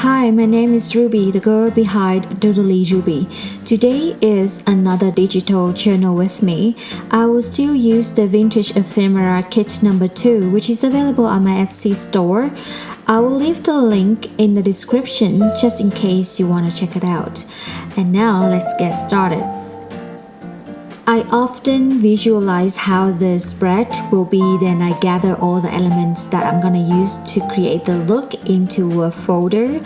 Hi, my name is Ruby, the girl behind doodlyruby. Today is another digital journal with me. I will still use the vintage Ephemera Kit number 2, which is available on my Etsy store. I will leave the link in the description just in case you want to check it out. And now let's get started. I often visualize how the spread will be, then I gather all the elements that I'm gonna use to create the look into a folder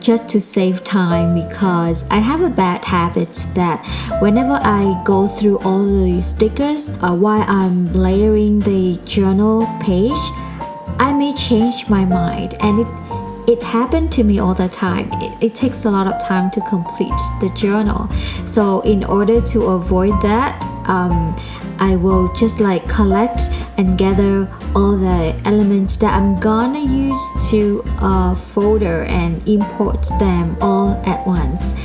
just to save time, because I have a bad habit that whenever I go through all the stickers while I'm layering the journal page, I may change my mind, and it happened to me all the time. It takes a lot of time to complete the journal. So in order to avoid that, I will just collect and gather all the elements that I'm gonna use to a folder and import them all at once.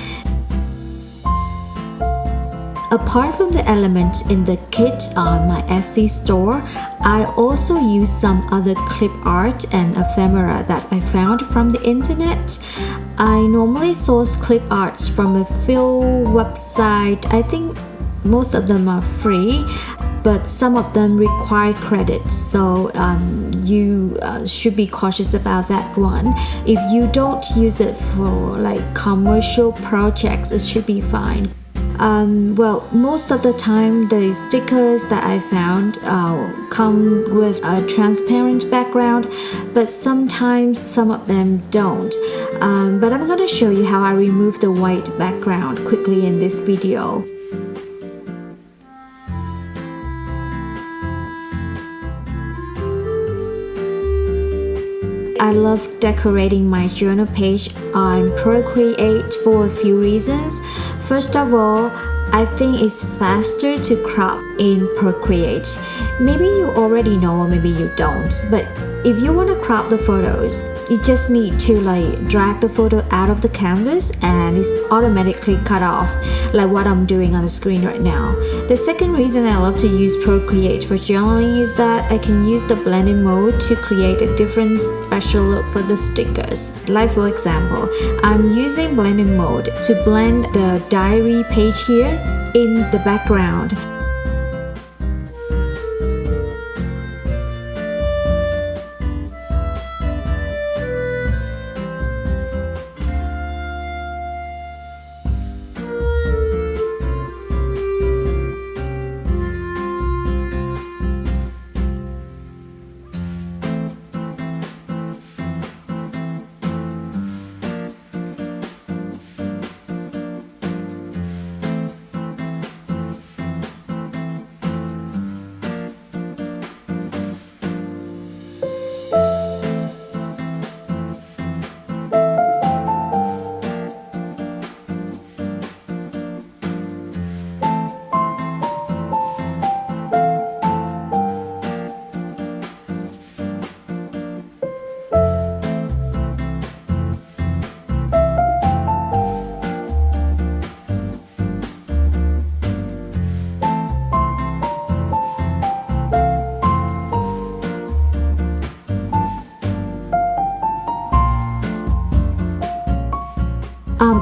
Apart from the elements in the kit on my Etsy store, I also use some other clip art and ephemera that I found from the internet. I normally source clip arts from a few websites. I think most of them are free, but some of them require credits, so you should be cautious about that one. If you don't use it for commercial projects, it should be fine. Well, most of the time the stickers that I found come with a transparent background, but sometimes some of them don't. But I'm gonna show you how I remove the white background quickly in this video. I love decorating my journal page on Procreate for a few reasons. First of all, I think it's faster to crop in Procreate. Maybe you already know or maybe you don't, but if you want to crop the photos, you just need to drag the photo out of the canvas and it's automatically cut off, like what I'm doing on the screen right now. The second reason I love to use Procreate for journaling is that I can use the blending mode to create a different special look for the stickers. Like for example, I'm using blending mode to blend the diary page here in the background.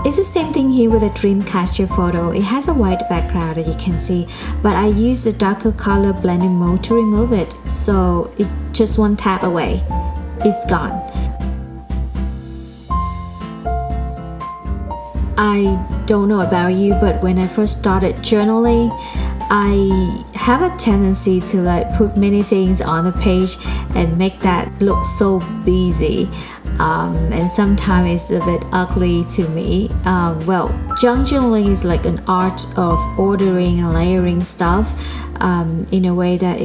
It's the same thing here with a dream catcher photo. It has a white background that you can see, but I use the darker color blending mode to remove it, so it just one tap away, it's gone. I don't know about you, but when I first started journaling, I have a tendency to put many things on the page and make that look so busy. And sometimes it's a bit ugly to me. Well, junk journaling is like an art of ordering and layering stuff in a way that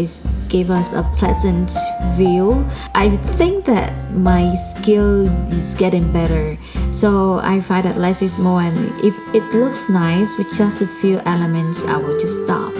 give us a pleasant view. I think that my skill is getting better, so I find that less is more, and if it looks nice with just a few elements, I will just stop.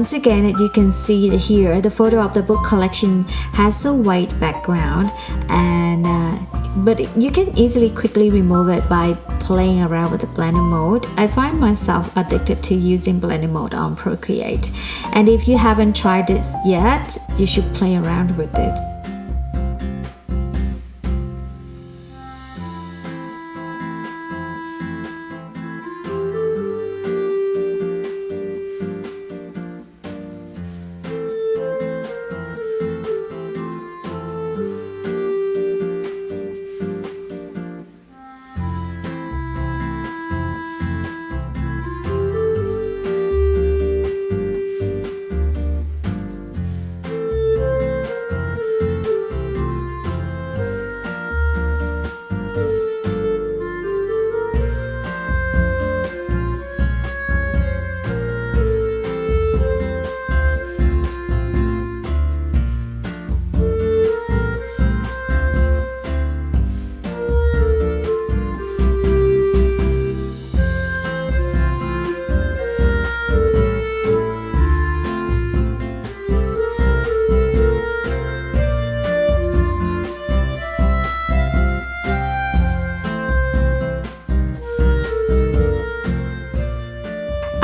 once again, as you can see here, the photo of the book collection has a white background, and but you can easily quickly remove it by playing around with the blending mode. I find myself addicted to using blending mode on Procreate, and if you haven't tried this yet, you should play around with it.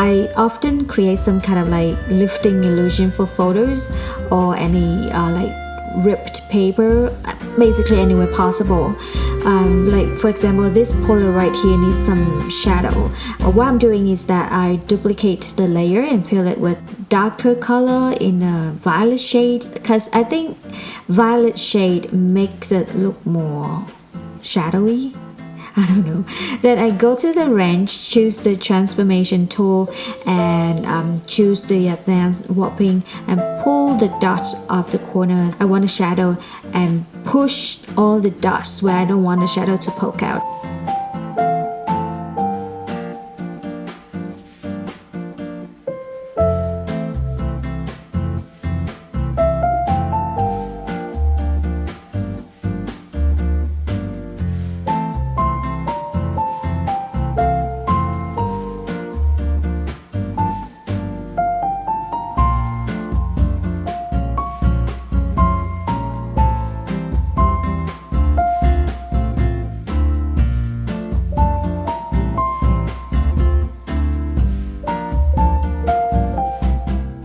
I often create some kind of like lifting illusion for photos or any like ripped paper, basically anywhere possible. Like for example, this Polaroid here needs some shadow. What I'm doing is that I duplicate the layer and fill it with darker color in a violet shade, because I think violet shade makes it look more shadowy. I don't know. Then I go to the range, choose the transformation tool, and choose the advanced warping and pull the dots off the corner I want a shadow and push all the dots where I don't want the shadow to poke out.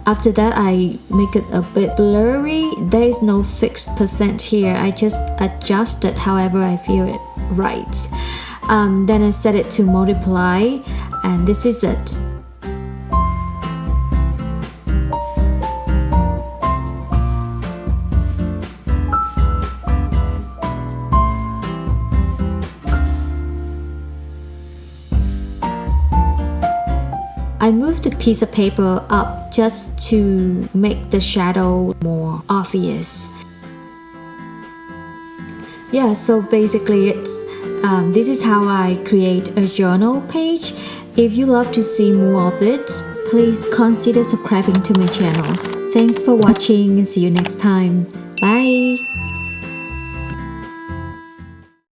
After that, I make it a bit blurry. There is no fixed percent here. I just adjust it however I feel it right. Then I set it to multiply, and this is it. I moved the piece of paper up just to make the shadow more obvious. Yeah, so basically this is how I create a journal page. If you love to see more of it, please consider subscribing to my channel. Thanks for watching and see you next time. Bye!